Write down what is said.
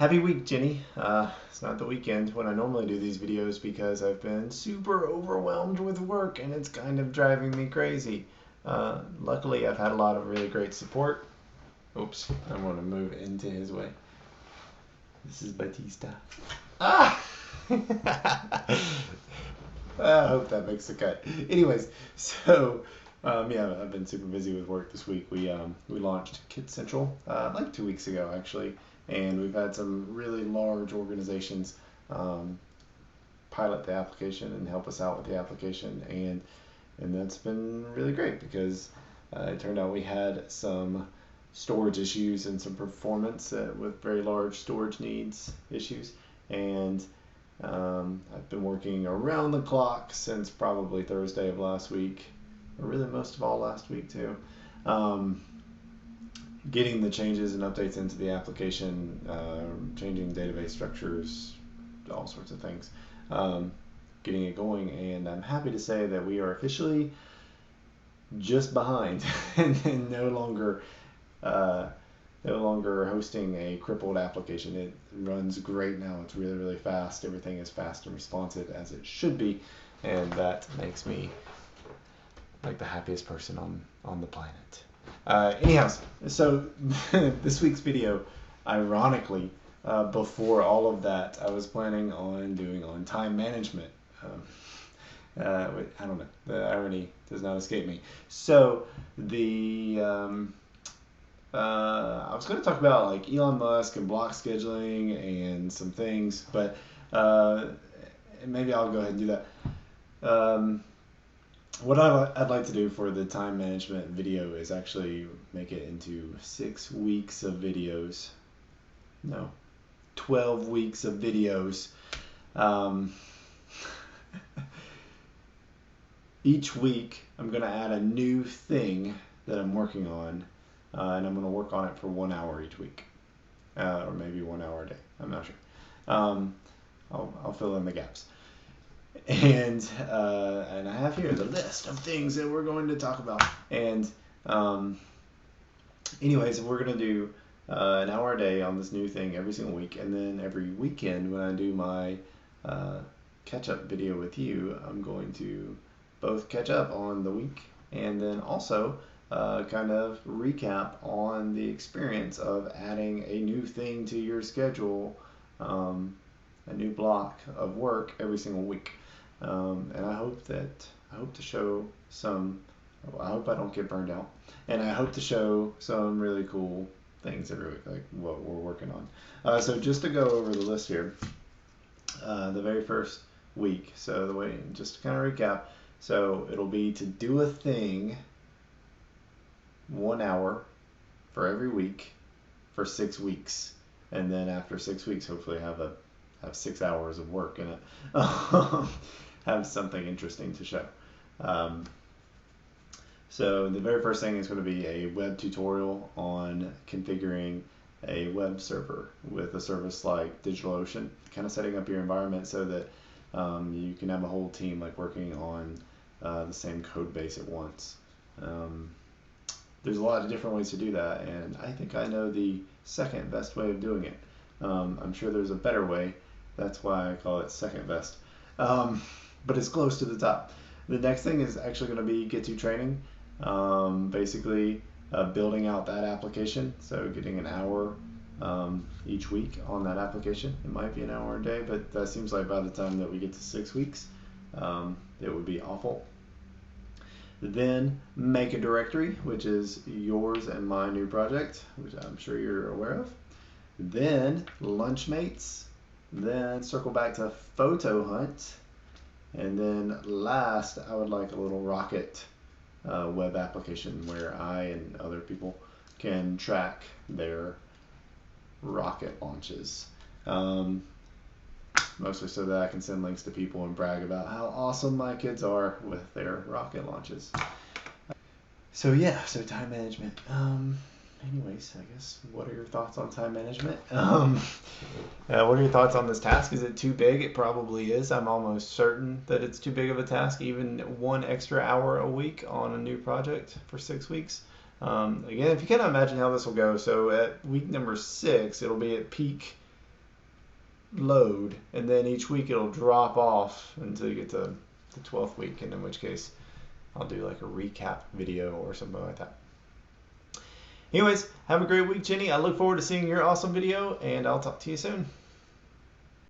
Happy week, Jenny. It's not the weekend when I normally do these videos because I've been super overwhelmed with work and it's kind of driving me crazy. Luckily, I've had a lot of really great support. Oops, I want to move into his way. This is Batista. Ah! I hope that makes the cut. Anyways, yeah, I've been super busy with work this week. We launched Kids Central like 2 weeks ago actually, and we've had some really large organizations pilot the application and help us out with the application, and that's been really great because it turned out we had some storage issues and some performance with very large storage needs issues, and I've been working around the clock since probably Thursday of last week, or really most of all last week too, getting the changes and updates into the application, changing database structures, all sorts of things, getting it going, and I'm happy to say that we are officially just behind and no longer hosting a crippled application. It runs great now. It's really, really fast. Everything is fast and responsive as it should be, and that makes me like the happiest person on the planet. Anyhow, so this week's video, ironically, before all of that, I was planning on doing on time management. I don't know. The irony does not escape me. So I was going to talk about like Elon Musk and block scheduling and some things, but maybe I'll go ahead and do that. What I'd like to do for the time management video is actually make it into 6 weeks of videos. No, 12 weeks of videos. Each week I'm going to add a new thing that I'm working on, and I'm going to work on it for 1 hour each week, or maybe 1 hour a day. I'm not sure. I'll fill in the gaps. And I have here the list of things that we're going to talk about. And anyways, we're going to do an hour a day on this new thing every single week, and then every weekend when I do my catch-up video with you, I'm going to both catch up on the week and then also kind of recap on the experience of adding a new thing to your schedule, a new block of work every single week. And I hope to show some, I hope I don't get burned out, and I hope to show some really cool things every week, like what we're working on. So just to go over the list here, the very first week, so the way, just to kind of recap, so it'll be to do a thing 1 hour for every week for 6 weeks, and then after 6 weeks, hopefully have 6 hours of work in it. Have something interesting to show. So the very first thing is going to be a web tutorial on configuring a web server with a service like DigitalOcean, kind of setting up your environment so that you can have a whole team like working on the same code base at once. There's a lot of different ways to do that, and I think I know the second best way of doing it. I'm sure there's a better way. That's why I call it second best. But it's close to the top. The next thing is actually going to be Get2 training. Basically building out that application. So getting an hour each week on that application. It might be an hour a day, but that seems like by the time that we get to 6 weeks, it would be awful. Then make a directory, which is yours and my new project, which I'm sure you're aware of. Then Lunchmates. Then circle back to Photo Hunt. And then last, I would like a little rocket web application where I and other people can track their rocket launches. Mostly so that I can send links to people and brag about how awesome my kids are with their rocket launches. So yeah, so time management. Anyways, I guess, what are your thoughts on time management? What are your thoughts on this task? Is it too big? It probably is. I'm almost certain that it's too big of a task, even 1 extra hour a week on a new project for 6 weeks. Again, if you cannot imagine how this will go, so at week number 6, it'll be at peak load, and then each week it'll drop off until you get to the 12th week, and in which case I'll do like a recap video or something like that. Anyways, have a great week, Jenny. I look forward to seeing your awesome video, and I'll talk to you soon.